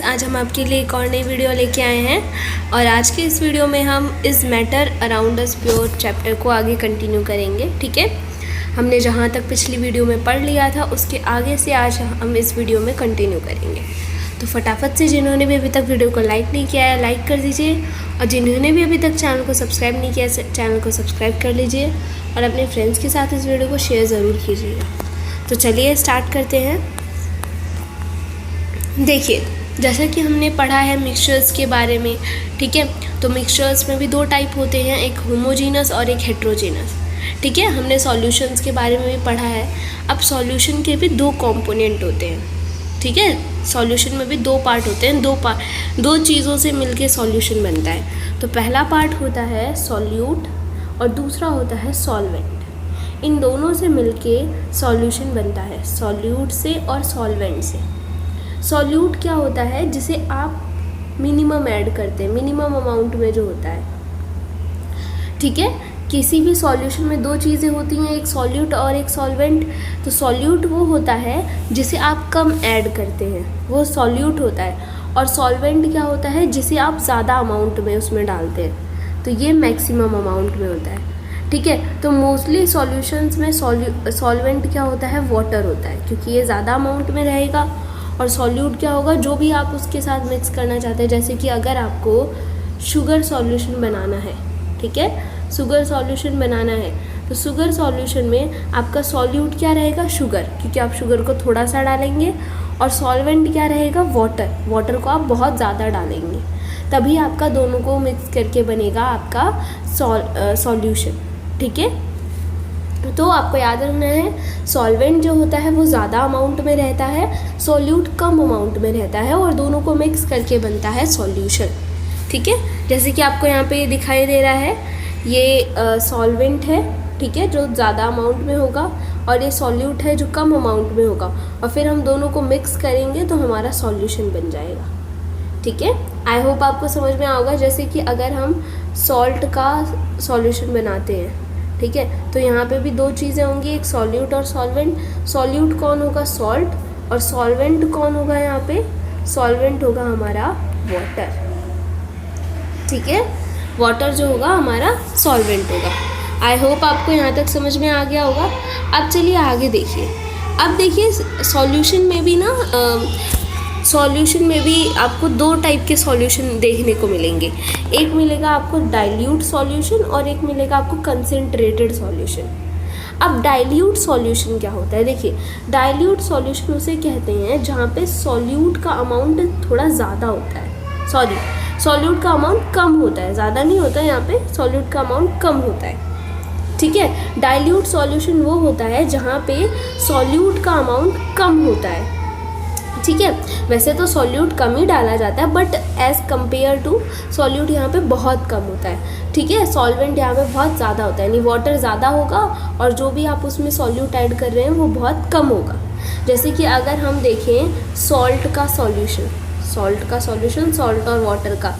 आज हम आपके लिए एक और नई वीडियो लेके आए हैं और आज के इस वीडियो में हम इस matter around us pure chapter को आगे कंटिन्यू करेंगे। ठीक है, हमने जहाँ तक पिछली वीडियो में पढ़ लिया था उसके आगे से आज हम इस वीडियो में कंटिन्यू करेंगे। तो फटाफट से जिन्होंने भी अभी तक वीडियो को लाइक नहीं किया है लाइक कर दीजिए और जिन्होंने भी अभी तक चैनल को सब्सक्राइब नहीं किया है चैनल को सब्सक्राइब कर लीजिए और अपने फ्रेंड्स के साथ इस वीडियो को शेयर ज़रूर कीजिएगा। तो चलिए स्टार्ट करते हैं। देखिए, जैसा कि हमने पढ़ा है मिक्सचर्स के बारे में, ठीक है, तो मिक्सचर्स में भी दो टाइप होते हैं, एक होमोजीनस और एक हेट्रोजीनस। ठीक है, हमने सॉल्यूशंस के बारे में भी पढ़ा है। अब सॉल्यूशन के भी दो कंपोनेंट होते हैं। ठीक है, सॉल्यूशन में भी दो पार्ट होते हैं, दो चीज़ों से मिलके सॉल्यूशन बनता है। तो पहला पार्ट होता है सॉल्यूट और दूसरा होता है सॉल्वेंट। इन दोनों से मिलके सॉल्यूशन बनता है, सॉल्यूट से और सॉल्वेंट से। सॉल्यूट क्या होता है, जिसे आप मिनिमम ऐड करते हैं, मिनिमम अमाउंट में जो होता है। ठीक है, किसी भी सॉल्यूशन में दो चीज़ें होती हैं, एक सॉल्यूट और एक सॉल्वेंट। तो सॉल्यूट वो होता है जिसे आप कम ऐड करते हैं, वो सॉल्यूट होता है। और सॉल्वेंट क्या होता है, जिसे आप ज़्यादा अमाउंट में उसमें डालते हैं, तो ये मैक्सिमम अमाउंट में होता है। ठीक है, तो मोस्टली सॉल्यूशंस में सॉल्वेंट क्या होता है, वाटर होता है, क्योंकि ये ज़्यादा अमाउंट में रहेगा। और सॉल्यूट क्या होगा, जो भी आप उसके साथ मिक्स करना चाहते हैं। जैसे कि अगर आपको शुगर सॉल्यूशन बनाना है, ठीक है, शुगर सॉल्यूशन बनाना है, तो शुगर सॉल्यूशन में आपका सॉल्यूट क्या रहेगा, शुगर, क्योंकि आप शुगर को थोड़ा सा डालेंगे। और सॉल्वेंट क्या रहेगा, वाटर, वाटर को आप बहुत ज़्यादा डालेंगे, तभी आपका दोनों को मिक्स करके बनेगा आपका सॉल्यूशन। ठीक है, तो आपको याद रखना है सॉल्वेंट जो होता है वो ज़्यादा अमाउंट में रहता है, सॉल्यूट कम अमाउंट में रहता है, और दोनों को मिक्स करके बनता है सॉल्यूशन। ठीक है, जैसे कि आपको यहाँ पे दिखाई दे रहा है, ये सॉल्वेंट है, ठीक है, जो ज़्यादा अमाउंट में होगा, और ये सॉल्यूट है जो कम अमाउंट में होगा, और फिर हम दोनों को मिक्स करेंगे तो हमारा सॉल्यूशन बन जाएगा। ठीक है, आई होप आपको समझ में आएगा। जैसे कि अगर हम सॉल्ट का सॉल्यूशन बनाते हैं, ठीक है, तो यहाँ पे भी दो चीज़ें होंगी, एक सॉल्यूट और सॉल्वेंट। सॉल्यूट कौन होगा, सॉल्ट, और सॉल्वेंट कौन होगा, यहाँ पे सॉल्वेंट होगा हमारा वाटर। ठीक है, वाटर जो होगा हमारा सॉल्वेंट होगा। आई होप आपको यहाँ तक समझ में आ गया होगा। अब चलिए आगे देखिए। अब देखिए सॉल्यूशन में भी ना सॉल्यूशन में भी आपको दो टाइप के सॉल्यूशन देखने को मिलेंगे। एक मिलेगा आपको डाइल्यूट सॉल्यूशन और एक मिलेगा आपको कंसेंट्रेटेड सॉल्यूशन। अब डाइल्यूट सॉल्यूशन क्या होता है, देखिए, डाइल्यूट सॉल्यूशन उसे कहते हैं जहाँ पे सॉल्यूट का अमाउंट थोड़ा ज़्यादा होता है, सॉल्यूट का अमाउंट कम होता है, ज़्यादा नहीं होता है, यहाँ पे सॉल्यूट का अमाउंट कम होता है। ठीक है, डाइल्यूट सॉल्यूशन वो होता है जहाँ पे सॉल्यूट का अमाउंट कम होता है। ठीक है, वैसे तो सॉल्यूट कम ही डाला जाता है, but as compare to solute यहाँ पे बहुत कम होता है। ठीक है, सॉल्वेंट यहाँ पे बहुत ज़्यादा होता है, यानी वाटर ज़्यादा होगा और जो भी आप उसमें सॉल्यूट ऐड कर रहे हैं वो बहुत कम होगा। जैसे कि अगर हम देखें सॉल्ट का सॉल्यूशन सॉल्ट और वाटर का,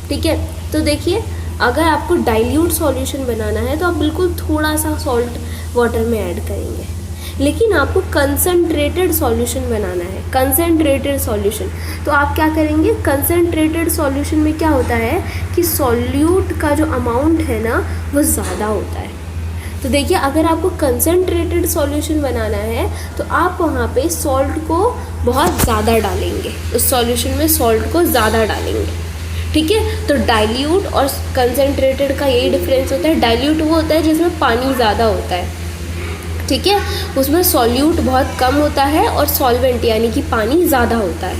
ठीक है, तो देखिए अगर आपको डाइल्यूट सॉल्यूशन बनाना है तो आप बिल्कुल थोड़ा सा सॉल्ट वाटर में ऐड करेंगे। लेकिन आपको कंसनट्रेटेड सॉल्यूशन बनाना है, कंसनट्रेटेड सॉल्यूशन, तो आप क्या करेंगे, कंसनट्रेटेड सॉल्यूशन में क्या होता है कि सॉल्यूट का जो अमाउंट है ना वो ज़्यादा होता है। तो देखिए अगर आपको कंसनट्रेटेड सॉल्यूशन बनाना है तो आप वहाँ पे सॉल्ट को बहुत ज़्यादा डालेंगे, उस सॉल्यूशन में सॉल्ट को ज़्यादा डालेंगे। ठीक है, तो डाइल्यूट और कंसनट्रेटेड का यही डिफरेंस होता है। डाइल्यूट वो होता है जिसमें पानी ज़्यादा होता है, ठीक है, उसमें सॉल्यूट बहुत कम होता है और सॉल्वेंट यानी कि पानी ज़्यादा होता है।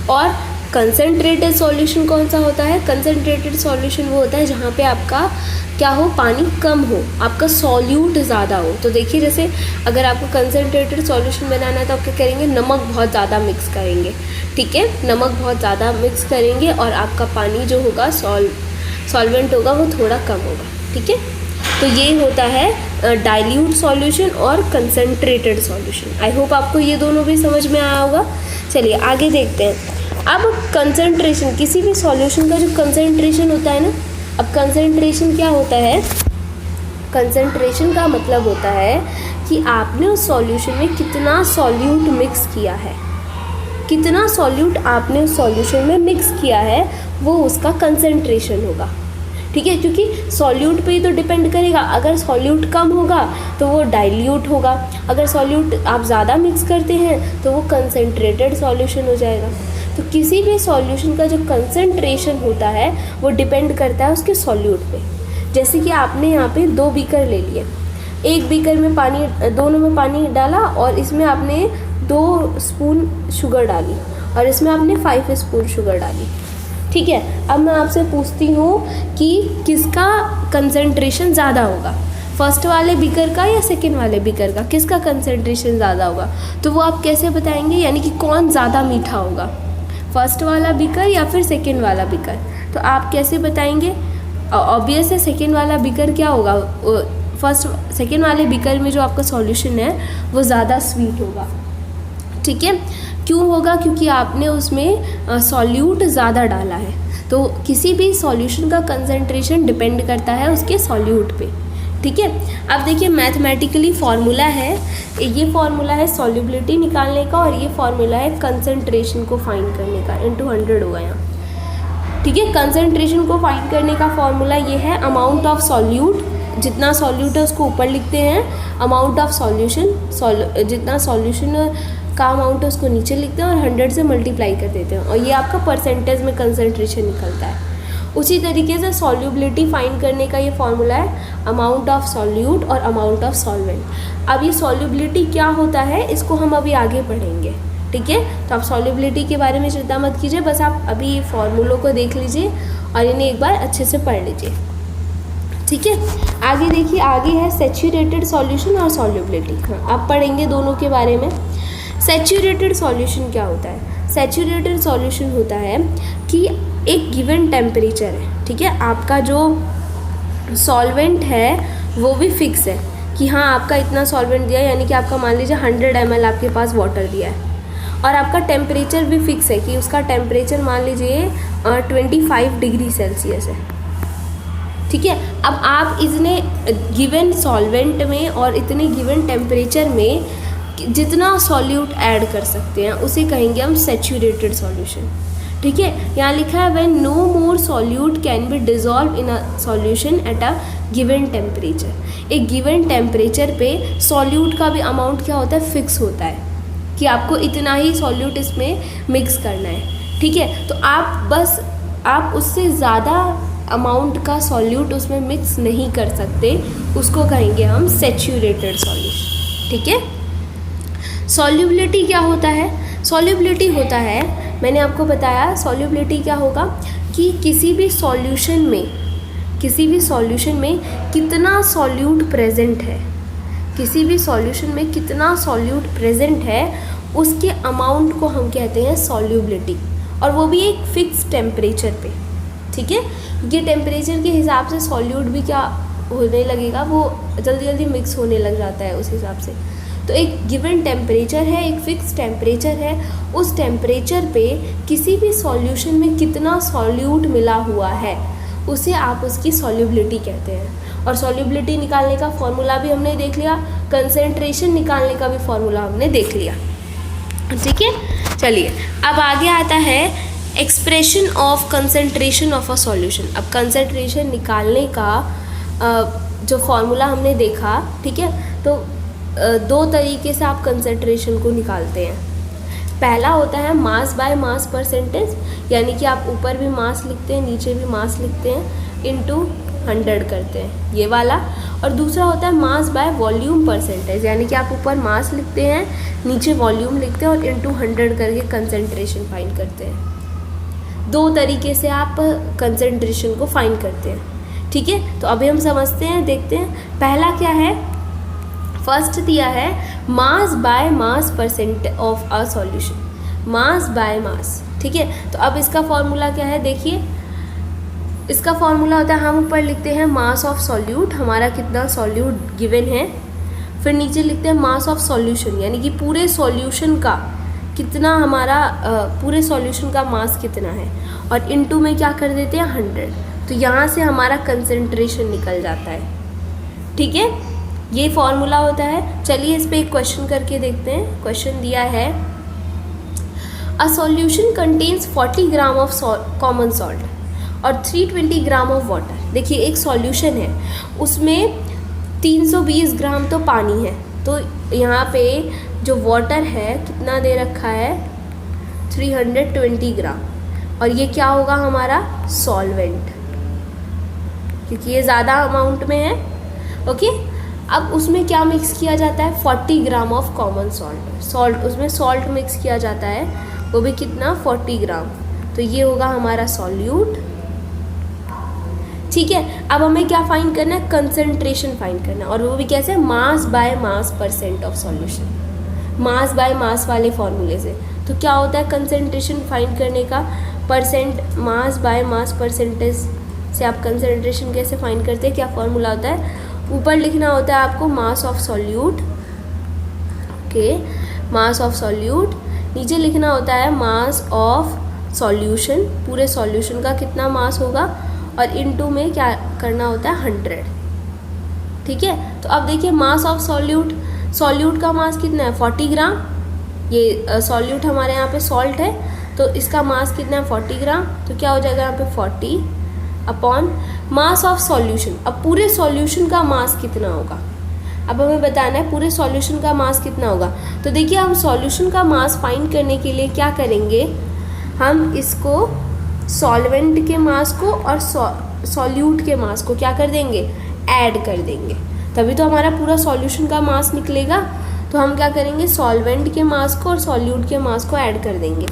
और कंसनट्रेटेड सॉल्यूशन कौन सा होता है, कंसनट्रेटेड सॉल्यूशन वो होता है जहाँ पे आपका क्या हो, पानी कम हो, आपका सॉल्यूट ज़्यादा हो। तो देखिए जैसे अगर आपको कंसनट्रेटेड सॉल्यूशन बनाना है तो आप क्या करेंगे, नमक बहुत ज़्यादा मिक्स करेंगे। ठीक है, नमक बहुत ज़्यादा मिक्स करेंगे और आपका पानी जो होगा सॉल्वेंट होगा वो थोड़ा कम होगा। ठीक है, तो ये होता है डाइल्यूट सॉल्यूशन और कंसनट्रेटेड सॉल्यूशन। आई होप आपको ये दोनों भी समझ में आया होगा। चलिए आगे देखते हैं। अब कंसनट्रेशन, किसी भी सॉल्यूशन का जो कंसनट्रेशन होता है ना, अब कंसनट्रेशन क्या होता है, कंसनट्रेशन का मतलब होता है कि आपने उस सॉल्यूशन में कितना सॉल्यूट मिक्स किया है। कितना सॉल्यूट आपने उस सॉल्यूशन में मिक्स किया है वो उसका कंसंट्रेशन होगा, ठीक है, क्योंकि सॉल्यूट पे ही तो डिपेंड करेगा। अगर सॉल्यूट कम होगा तो वो डाइल्यूट होगा, अगर सॉल्यूट आप ज़्यादा मिक्स करते हैं तो वो कंसंट्रेटेड सॉल्यूशन हो जाएगा। तो किसी भी सॉल्यूशन का जो कंसंट्रेशन होता है वो डिपेंड करता है उसके सॉल्यूट पे। जैसे कि आपने यहाँ पे 2 बीकर ले लिए, एक बीकर में पानी, दोनों में पानी डाला और इसमें आपने 2 स्पून शुगर डाली और इसमें आपने 5 स्पून शुगर डाली, ठीक है। अब मैं आपसे पूछती हूँ कि किसका कंसंट्रेशन ज़्यादा होगा, फर्स्ट वाले बीकर का या सेकेंड वाले बीकर का, किसका कंसंट्रेशन ज़्यादा होगा? तो वो आप कैसे बताएंगे, यानी कि कौन ज़्यादा मीठा होगा, फर्स्ट वाला बीकर या फिर सेकेंड वाला बीकर? तो आप कैसे बताएंगे? ऑब्वियस है सेकेंड वाला बीकर क्या होगा, सेकेंड वाले बीकर में जो आपका सॉल्यूशन है वो ज़्यादा स्वीट होगा, ठीक है। क्यों होगा? क्योंकि आपने उसमें सॉल्यूट ज़्यादा डाला है। तो किसी भी सॉल्यूशन का कंसंट्रेशन डिपेंड करता है उसके सॉल्यूट पे, ठीक है। अब देखिए मैथमेटिकली फार्मूला है, ये फार्मूला है सॉल्युबिलिटी निकालने का और ये फार्मूला है कंसंट्रेशन को फाइंड करने का, इनटू 100 होगा यहाँ, ठीक है। कंसंट्रेशन को फाइंड करने का फार्मूला ये है अमाउंट ऑफ सॉल्यूट, जितना सॉल्यूट है उसको ऊपर लिखते हैं, अमाउंट ऑफ सॉल्यूशन, जितना सॉल्यूशन का अमाउंट है उसको नीचे लिखते हैं और 100 से मल्टीप्लाई कर देते हैं और ये आपका परसेंटेज में कंसंट्रेशन निकलता है। उसी तरीके से सॉल्युबिलिटी फाइंड करने का ये फॉर्मूला है अमाउंट ऑफ सॉल्यूट और अमाउंट ऑफ सॉल्वेंट। अब ये सॉल्युबिलिटी क्या होता है इसको हम अभी आगे पढ़ेंगे, ठीक है। तो आप सॉल्युबिलिटी के बारे में चिंता मत कीजिए, बस आप अभी ये फॉर्मूलों को देख लीजिए और इन्हें एक बार अच्छे से पढ़ लीजिए, ठीक है। आगे देखिए, आगे है सैचुरेटेड सॉल्यूशन और सॉल्युबिलिटी। हाँ, आप पढ़ेंगे दोनों के बारे में। सैचुरेटेड सॉल्यूशन क्या होता है? सैचुरेटेड सॉल्यूशन होता है कि एक गिवन टेम्परेचर है, ठीक है, आपका जो सॉल्वेंट है वो भी फिक्स है कि हाँ आपका इतना सॉल्वेंट दिया है, यानी कि आपका मान लीजिए 100 ml आपके पास वाटर दिया है और आपका टेम्परेचर भी फिक्स है कि उसका टेम्परेचर मान लीजिए 25 डिग्री सेल्सियस है, ठीक है। अब आप इतने गिवन सॉल्वेंट में और इतने गिवन टेम्परेचर में जितना सॉल्यूट ऐड कर सकते हैं उसे कहेंगे हम सैचुरेटेड सॉल्यूशन, ठीक है। यहाँ लिखा है when no more solute can be dissolve in a solution at a given temperature. एक गिवन टेम्परेचर पे सॉल्यूट का भी अमाउंट क्या होता है, फिक्स होता है कि आपको इतना ही सॉल्यूट इसमें मिक्स करना है, ठीक है। तो आप उससे ज़्यादा अमाउंट का सॉल्यूट उसमें मिक्स नहीं कर सकते, उसको कहेंगे हम सैचुरेटेड सॉल्यूशन, ठीक है। सॉल्युबिलिटी क्या होता है? सॉल्युबिलिटी होता है, मैंने आपको बताया सॉल्युबिलिटी क्या होगा कि किसी भी सॉल्यूशन में कितना सॉल्यूट प्रेजेंट है, किसी भी सॉल्यूशन में कितना सॉल्यूट प्रेजेंट है उसके अमाउंट को हम कहते हैं सॉल्युबिलिटी, और वो भी एक फिक्स टेम्परेचर पे, ठीक है। ये टेम्परेचर के हिसाब से सॉल्यूट भी क्या होने लगेगा, वो जल्दी जल्दी मिक्स होने लग जाता है उस हिसाब से। तो एक गिवन टेम्परेचर है, एक फिक्स टेम्परेचर है, उस टेम्परेचर पे किसी भी सॉल्यूशन में कितना सॉल्यूट मिला हुआ है उसे आप उसकी सॉल्युबिलिटी कहते हैं। और सॉल्युबिलिटी निकालने का फॉर्मूला भी हमने देख लिया, कंसंट्रेशन निकालने का भी फॉर्मूला हमने देख लिया, ठीक है। चलिए अब आगे आता है expression of concentration of a solution. अब कंसंट्रेशन निकालने का जो फॉर्मूला हमने देखा, ठीक है, तो 2 तरीके से आप कंसंट्रेशन को निकालते हैं। पहला होता है मास बाय मास परसेंटेज, यानी कि आप ऊपर भी मास लिखते हैं नीचे भी मास लिखते हैं, इनटू 100 करते हैं, ये वाला। और दूसरा होता है मास बाय वॉल्यूम परसेंटेज, यानी कि आप ऊपर मास लिखते हैं नीचे वॉल्यूम लिखते हैं और इनटू 100 करके कंसंट्रेशन फाइंड करते हैं। 2 तरीके से आप कंसंट्रेशन को फाइंड करते हैं, ठीक है। तो अभी हम समझते हैं, देखते हैं पहला क्या है। फर्स्ट दिया है mass by mass percent of a solution, mass by mass, ठीक है। तो अब इसका फॉर्मूला क्या है, देखिए इसका फॉर्मूला होता है, हम ऊपर लिखते हैं मास ऑफ सॉल्यूट, हमारा कितना सॉल्यूट गिवन है, फिर नीचे लिखते हैं मास ऑफ सॉल्यूशन, यानी कि पूरे सॉल्यूशन का कितना हमारा पूरे सॉल्यूशन का मास कितना है, और इनटू में क्या कर देते हैं 100। तो यहाँ से हमारा कंसंट्रेशन निकल जाता है, ठीक है। ये फॉर्मूला होता है। चलिए इस पे एक क्वेश्चन करके देखते हैं। क्वेश्चन दिया है a solution contains 40 gram of common salt और 320 ग्राम ऑफ वाटर। देखिए एक सॉल्यूशन है, उसमें 320 ग्राम तो पानी है, तो यहाँ पे जो वाटर है कितना दे रखा है 320 ग्राम, और ये क्या होगा हमारा सॉल्वेंट, क्योंकि ये ज़्यादा अमाउंट में है। ओके, अब उसमें क्या मिक्स किया जाता है 40 ग्राम ऑफ कॉमन सॉल्ट, उसमें सॉल्ट मिक्स किया जाता है, वो भी कितना 40 ग्राम, तो ये होगा हमारा सॉल्यूट। ठीक है, अब हमें क्या फाइंड करना है, कंसंट्रेशन फाइंड करना है, और वो भी कैसे, mass by mass percent of solution, mass by mass वाले फॉर्मूले से। तो क्या होता है कंसंट्रेशन फाइंड करने का, percent mass by mass percentage से आप कंसंट्रेशन कैसे फाइंड करते हैं, क्या फॉर्मूला होता है, ऊपर लिखना होता है आपको mass of solute, okay, mass of solute, नीचे लिखना होता है मास ऑफ सॉल्यूशन, पूरे सॉल्यूशन का कितना मास होगा, और इनटू में क्या करना होता है 100। ठीक है, तो अब देखिए मास ऑफ सॉल्यूट का मास कितना है 40 ग्राम, ये सॉल्यूट हमारे यहाँ पे सॉल्ट है, तो इसका मास कितना है 40 ग्राम, तो क्या हो जाएगा यहाँ पे 40 अपॉन मास ऑफ सॉल्यूशन। अब पूरे सॉल्यूशन का मास कितना होगा, अब हमें बताना है पूरे सॉल्यूशन का मास कितना होगा। तो देखिए हम सॉल्यूशन का मास फाइंड करने के लिए क्या करेंगे, हम इसको सॉल्वेंट के मास को और सॉल्यूट के मास को क्या कर देंगे, ऐड कर देंगे, तभी तो हमारा पूरा सॉल्यूशन का मास निकलेगा। तो हम क्या करेंगे, सॉल्वेंट के मास को और सॉल्यूट के मास को ऐड कर देंगे,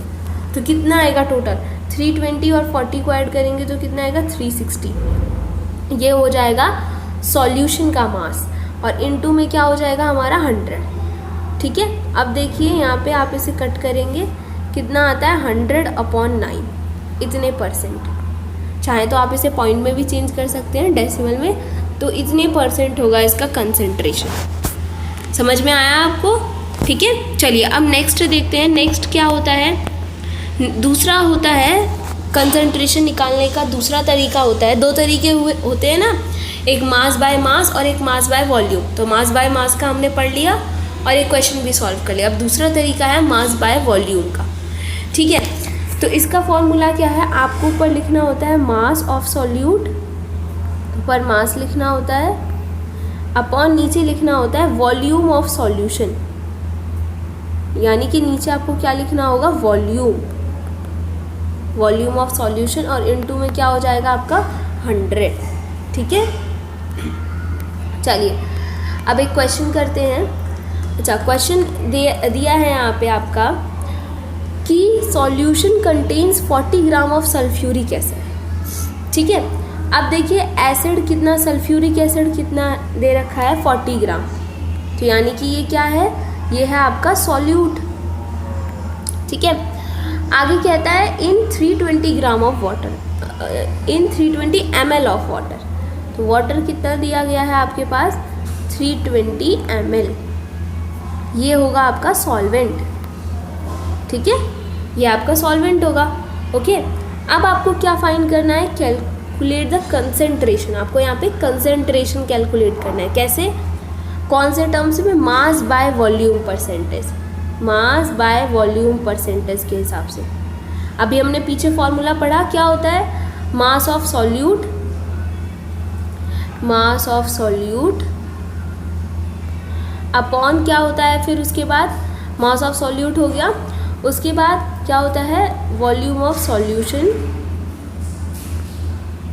तो कितना आएगा टोटल 320, और 40 को ऐड करेंगे तो कितना आएगा 360, ये हो जाएगा सॉल्यूशन का मास, और इनटू में क्या हो जाएगा हमारा 100। ठीक है, अब देखिए यहाँ पे आप इसे कट करेंगे, कितना आता है 100/9, इतने परसेंट, चाहे तो आप इसे पॉइंट में भी चेंज कर सकते हैं, डेसिमल में, तो इतने परसेंट होगा इसका कंसंट्रेशन। समझ में आया आपको? ठीक है, चलिए अब नेक्स्ट देखते हैं, नेक्स्ट क्या होता है, दूसरा होता है कंसंट्रेशन निकालने का दूसरा तरीका होता है, दो तरीके होते हैं ना, एक मास बाय मास और एक मास बाय वॉल्यूम। तो मास बाय मास का हमने पढ़ लिया और एक क्वेश्चन भी सॉल्व कर लिया। अब दूसरा तरीका है मास बाय वॉल्यूम का। ठीक है, तो इसका फॉर्मूला क्या है, आपको ऊपर लिखना होता है मास ऑफ सॉल्यूट, ऊपर मास लिखना होता है, अपॉन नीचे लिखना होता है वॉल्यूम ऑफ सॉल्यूशन, यानी कि नीचे आपको क्या लिखना होगा, वॉल्यूम ऑफ सॉल्यूशन, और इनटू में क्या हो जाएगा आपका 100। ठीक है, चलिए अब एक क्वेश्चन करते हैं। अच्छा, क्वेश्चन दिया है यहाँ पे आपका कि solution contains 40 gram of sulphuric acid. ठीक है, अब देखिए एसिड कितना, सल्फ्यूरिक एसिड कितना दे रखा है 40 ग्राम, तो यानी कि ये क्या है, ये है आपका सॉल्यूट। ठीक है, आगे कहता है इन 320 gram of water, in 320 ml of water, तो वाटर कितना दिया गया है आपके पास 320 ml, ये होगा आपका सॉल्वेंट। ठीक है, ये आपका सॉल्वेंट होगा। ओके, अब आपको क्या फाइंड करना है, कैलकुलेट द कंसेंट्रेशन, आपको यहाँ पे कंसेंट्रेशन कैलकुलेट करना है। कैसे, कौन से टर्म्स में, mass by volume percentage, mass by volume percentage के हिसाब से। अभी हमने पीछे फॉर्मूला पढ़ा, क्या होता है mass of solute, mass of solute upon क्या होता है, फिर उसके बाद मास ऑफ सॉल्यूट हो गया, उसके बाद क्या होता है volume of solution,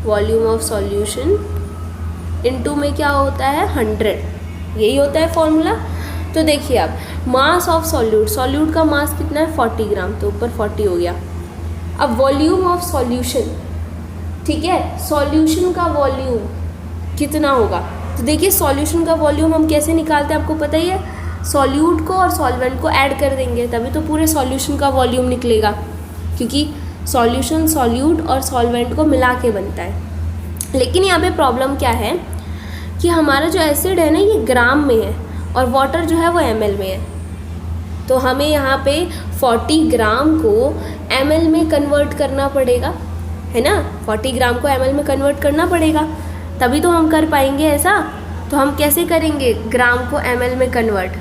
volume of solution into में क्या होता है 100, यही होता है फॉर्मूला। तो देखिए अब मास ऑफ सॉल्यूट, सॉल्यूट का मास कितना है 40 ग्राम, तो ऊपर 40 हो गया। अब वॉल्यूम ऑफ सॉल्यूशन, ठीक है, सॉल्यूशन का वॉल्यूम कितना होगा, तो देखिए सॉल्यूशन का वॉल्यूम हम कैसे निकालते हैं आपको पता ही है, सॉल्यूट को और सॉल्वेंट को ऐड कर देंगे तभी तो पूरे सॉल्यूशन का वॉल्यूम निकलेगा, क्योंकि सॉल्यूशन सॉल्यूट और सॉल्वेंट को मिला के बनता है। लेकिन यहाँ पे प्रॉब्लम क्या है कि हमारा जो एसिड है ना ये ग्राम में है और वाटर जो है वो ml में है, तो हमें यहाँ पे 40 ग्राम को ml में कन्वर्ट करना पड़ेगा, है ना, 40 ग्राम को ml में कन्वर्ट करना पड़ेगा तभी तो हम कर पाएंगे ऐसा। तो हम कैसे करेंगे ग्राम को ml में कन्वर्ट,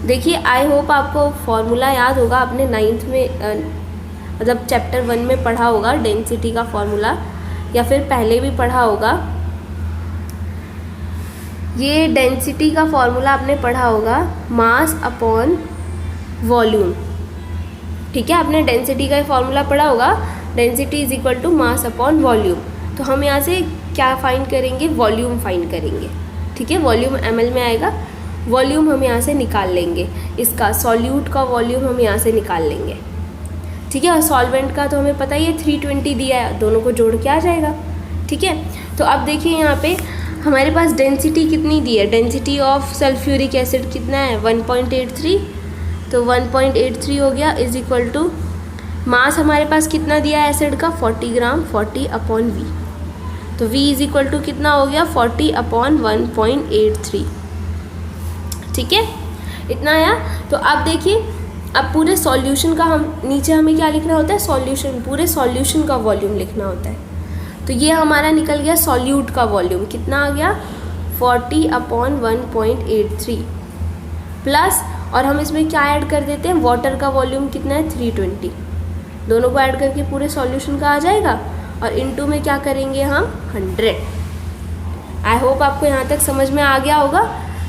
देखिए आई होप आपको फॉर्मूला याद होगा, आपने 9th में मतलब चैप्टर 1 में पढ़ा होगा डेंसिटी का फॉर्मूला, या फिर पहले भी पढ़ा होगा। ये डेंसिटी का फॉर्मूला आपने पढ़ा होगा, मास अपॉन वॉल्यूम। ठीक है, आपने डेंसिटी का फॉर्मूला पढ़ा होगा, density is equal to mass upon volume. तो हम यहाँ से क्या फाइंड करेंगे, वॉल्यूम फाइंड करेंगे। ठीक है, वॉल्यूम ml में आएगा, वॉल्यूम हम यहाँ से निकाल लेंगे, इसका सॉल्यूट का वॉल्यूम हम यहाँ से निकाल लेंगे। ठीक है, और सॉल्वेंट का तो हमें पता ही है 320 दिया है, दोनों को जोड़ के आ जाएगा। ठीक है, तो अब देखिए यहाँ पे हमारे पास डेंसिटी कितनी दी है, डेंसिटी ऑफ सल्फ्यूरिक एसिड कितना है 1.83, तो 1.83 हो गया इज इक्वल टू मास हमारे पास कितना दिया है एसिड का 40 ग्राम, 40 अपॉन वी, तो v इज इक्वल टू कितना हो गया 40 अपॉन 1.83। ठीक है, इतना आया। तो अब देखिए, अब पूरे सॉल्यूशन का हम नीचे हमें क्या लिखना होता है, सॉल्यूशन, पूरे सॉल्यूशन का वॉल्यूम लिखना होता है। तो ये हमारा निकल गया सॉल्यूट का वॉल्यूम, कितना आ गया 40 अपॉन 1.83 प्लस, और हम इसमें क्या ऐड कर देते हैं, वाटर का वॉल्यूम कितना है 320, दोनों को ऐड करके पूरे सॉल्यूशन का आ जाएगा, और इनटू में क्या करेंगे हम 100। आई होप आपको यहाँ तक समझ में आ गया होगा।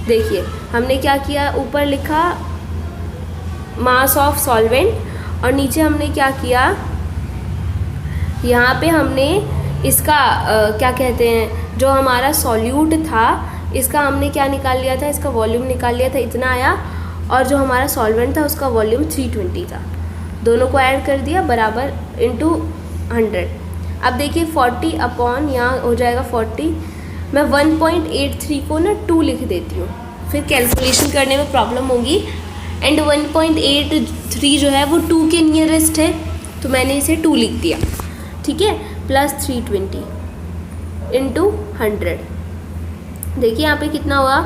देखिए हमने क्या किया, ऊपर लिखा मास ऑफ सॉल्वेंट, और नीचे हमने क्या किया, यहाँ पे हमने इसका क्या कहते हैं, जो हमारा सॉल्यूट था इसका हमने क्या निकाल लिया था, इसका वॉल्यूम निकाल लिया था, इतना आया, और जो हमारा सॉल्वेंट था उसका वॉल्यूम 320 था, दोनों को ऐड कर दिया बराबर इनटू 100। अब देखिए 40 अपॉन यहाँ हो जाएगा 40, मैं 1.83 को ना 2 लिख देती हूँ, फिर कैलकुलेशन करने में प्रॉब्लम होगी, एंड 1.83 जो है वो 2 के नियरेस्ट है, तो मैंने इसे 2 लिख दिया। ठीक है, प्लस 320 इंटू 100, देखिए यहाँ पे कितना हुआ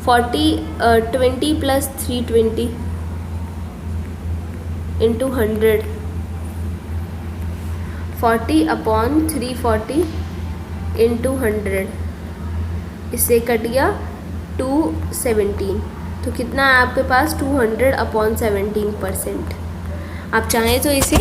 20 प्लस 320 इंटू 100, 40 अपॉन 340 इंटू 100, इससे कट गया 217, तो कितना है आपके पास 200 अपॉन 17%। आप चाहें तो इसे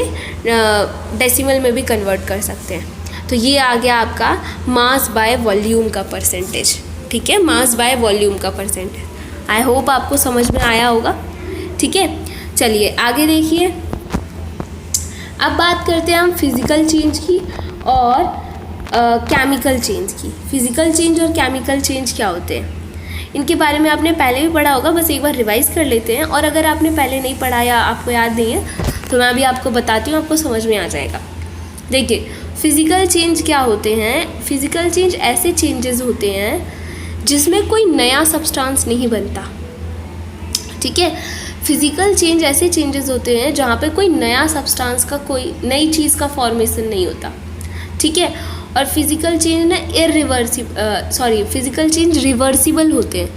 डेसिमल में भी कन्वर्ट कर सकते हैं। तो ये आ गया आपका मास बाय वॉल्यूम का परसेंटेज। ठीक है, मास बाय वॉल्यूम का परसेंटेज। आई होप आपको समझ में आया होगा। ठीक है, चलिए आगे देखिए। अब बात करते हैं हम फिज़िकल चेंज की और केमिकल चेंज की। फिज़िकल चेंज और केमिकल चेंज क्या होते हैं, इनके बारे में आपने पहले भी पढ़ा होगा, बस एक बार रिवाइज़ कर लेते हैं। और अगर आपने पहले नहीं पढ़ा या आपको याद नहीं है तो मैं अभी आपको बताती हूँ, आपको समझ में आ जाएगा। देखिए फिज़िकल चेंज क्या होते हैं, फिज़िकल चेंज ऐसे चेंजेस होते हैं जिसमें कोई नया सब्सटेंस नहीं बनता। ठीक है, फिज़िकल चेंज ऐसे चेंजेस होते हैं जहाँ पे कोई नया सब्सटेंस का, कोई नई चीज़ का फॉर्मेशन नहीं होता। ठीक है, और फिज़िकल चेंज ना फिज़िकल चेंज रिवर्सिबल होते हैं।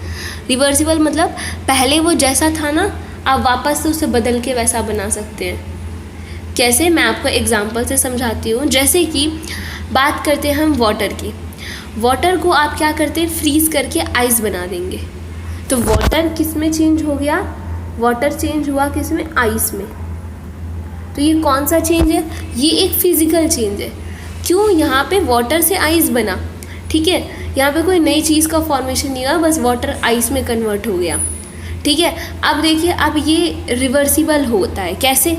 रिवर्सिबल मतलब पहले वो जैसा था ना, आप वापस से उसे बदल के वैसा बना सकते हैं। कैसे, मैं आपको एग्जांपल से समझाती हूँ। जैसे कि बात करते हैं हम वाटर की। वाटर को आप क्या करते हैं, फ्रीज़ करके आइस बना देंगे, तो वाटर किस में चेंज हो गया, वाटर चेंज हुआ किस में, आइस में। तो ये कौन सा चेंज है, ये एक फिज़िकल चेंज है। क्यों, यहाँ पे वाटर से आइस बना। ठीक है, यहाँ पे कोई नई चीज़ का फॉर्मेशन नहीं हुआ, बस वाटर आइस में कन्वर्ट हो गया। ठीक है, अब देखिए, अब ये रिवर्सिबल होता है। कैसे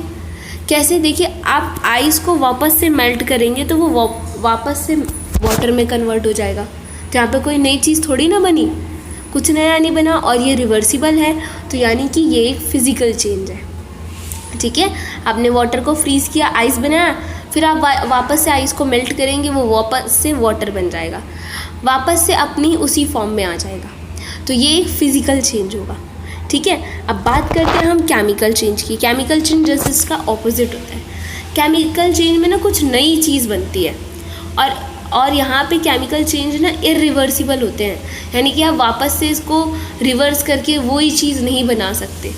कैसे, देखिए आप आइस को वापस से मेल्ट करेंगे तो वो वापस से वाटर में कन्वर्ट हो जाएगा। तो यहाँ पे कोई नई चीज़ थोड़ी ना बनी, कुछ नया नहीं बना, और ये रिवर्सिबल है, तो यानी कि ये एक फिज़िकल चेंज है। ठीक है, आपने वाटर को फ्रीज़ किया, आइस बनाया, फिर आप वापस से आइस को मेल्ट करेंगे, वो वापस से वाटर बन जाएगा, वापस से अपनी उसी फॉर्म में आ जाएगा। तो ये एक फ़िज़िकल चेंज होगा। ठीक है, अब बात करते हैं हम केमिकल चेंज की। केमिकल चेंज जैसे इसका ऑपोजिट होता है। केमिकल चेंज में ना कुछ नई चीज़ बनती है, और यहाँ पे केमिकल चेंज ना इरिवर्सिबल होते हैं, यानी कि आप वापस से इसको रिवर्स करके वही चीज़ नहीं बना सकते।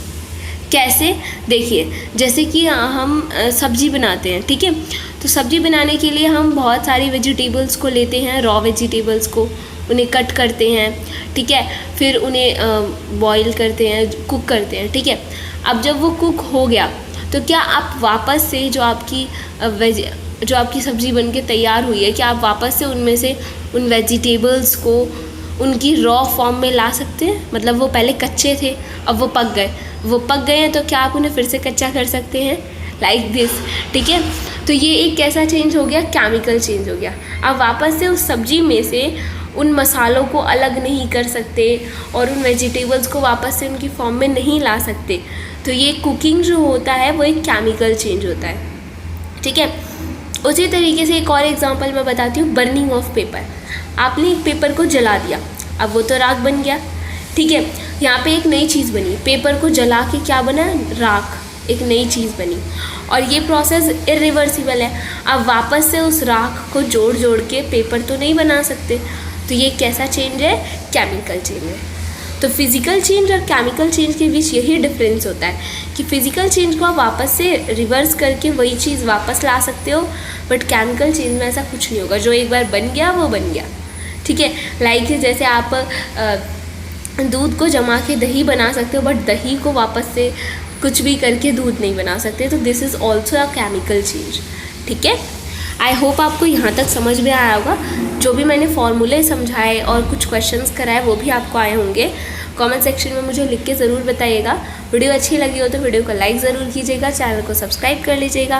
कैसे, देखिए जैसे कि हम सब्जी बनाते हैं। ठीक है, तो सब्ज़ी बनाने के लिए हम बहुत सारी वेजिटेबल्स को लेते हैं, रॉ वेजिटेबल्स को, उन्हें कट करते हैं, ठीक है, फिर उन्हें बॉईल करते हैं, कुक करते हैं, ठीक है। अब जब वो कुक हो गया तो क्या आप वापस से जो आपकी सब्ज़ी बन के तैयार हुई है, क्या आप वापस से उनमें से उन वेजिटेबल्स को उनकी रॉ फॉर्म में ला सकते हैं? मतलब वो पहले कच्चे थे, अब वो पक गए हैं, तो क्या आप उन्हें फिर से कच्चा कर सकते हैं? लाइक दिस, ठीक है। तो ये एक कैसा चेंज हो गया? केमिकल चेंज हो गया। आप वापस से उस सब्ज़ी में से उन मसालों को अलग नहीं कर सकते और उन वेजिटेबल्स को वापस से उनकी फॉर्म में नहीं ला सकते। तो ये कुकिंग जो होता है वो एक केमिकल चेंज होता है, ठीक है। उसी तरीके से एक और एग्जांपल मैं बताती हूँ, बर्निंग ऑफ पेपर। आपने एक पेपर को जला दिया, अब वो तो राख बन गया, ठीक है। यहाँ पे एक नई चीज़ बनी, पेपर को जला के क्या बना? राख, एक नई चीज़ बनी। और ये प्रोसेस इरिवर्सिबल है। अब वापस से उस राख को जोड़ के पेपर तो नहीं बना सकते। तो ये कैसा चेंज है? केमिकल चेंज है। तो फिज़िकल चेंज और केमिकल चेंज के बीच यही डिफरेंस होता है कि फ़िज़िकल चेंज को आप वापस से रिवर्स करके वही चीज़ वापस ला सकते हो, बट केमिकल चेंज में ऐसा कुछ नहीं होगा। जो एक बार बन गया वो बन गया, ठीक है। लाइक जैसे आप दूध को जमा के दही बना सकते हो, बट दही को वापस से कुछ भी करके दूध नहीं बना सकते। तो this is also a chemical change, ठीक है। आई होप आपको यहाँ तक समझ में आया होगा। जो भी मैंने फॉर्मूले समझाए और कुछ क्वेश्चंस कराए वो भी आपको आए होंगे। कमेंट सेक्शन में मुझे लिख के ज़रूर बताइएगा। वीडियो अच्छी लगी हो तो वीडियो को लाइक ज़रूर कीजिएगा, चैनल को सब्सक्राइब कर लीजिएगा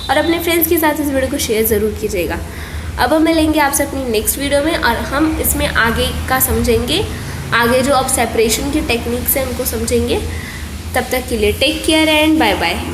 और अपने फ्रेंड्स के साथ इस वीडियो को शेयर ज़रूर कीजिएगा। अब हम मिलेंगे आपसे अपनी नेक्स्ट वीडियो में और हम इसमें आगे का समझेंगे, आगे जो अब सेपरेशन की टेक्निक्स हैं उनको समझेंगे। तब तक के लिए take care and bye bye.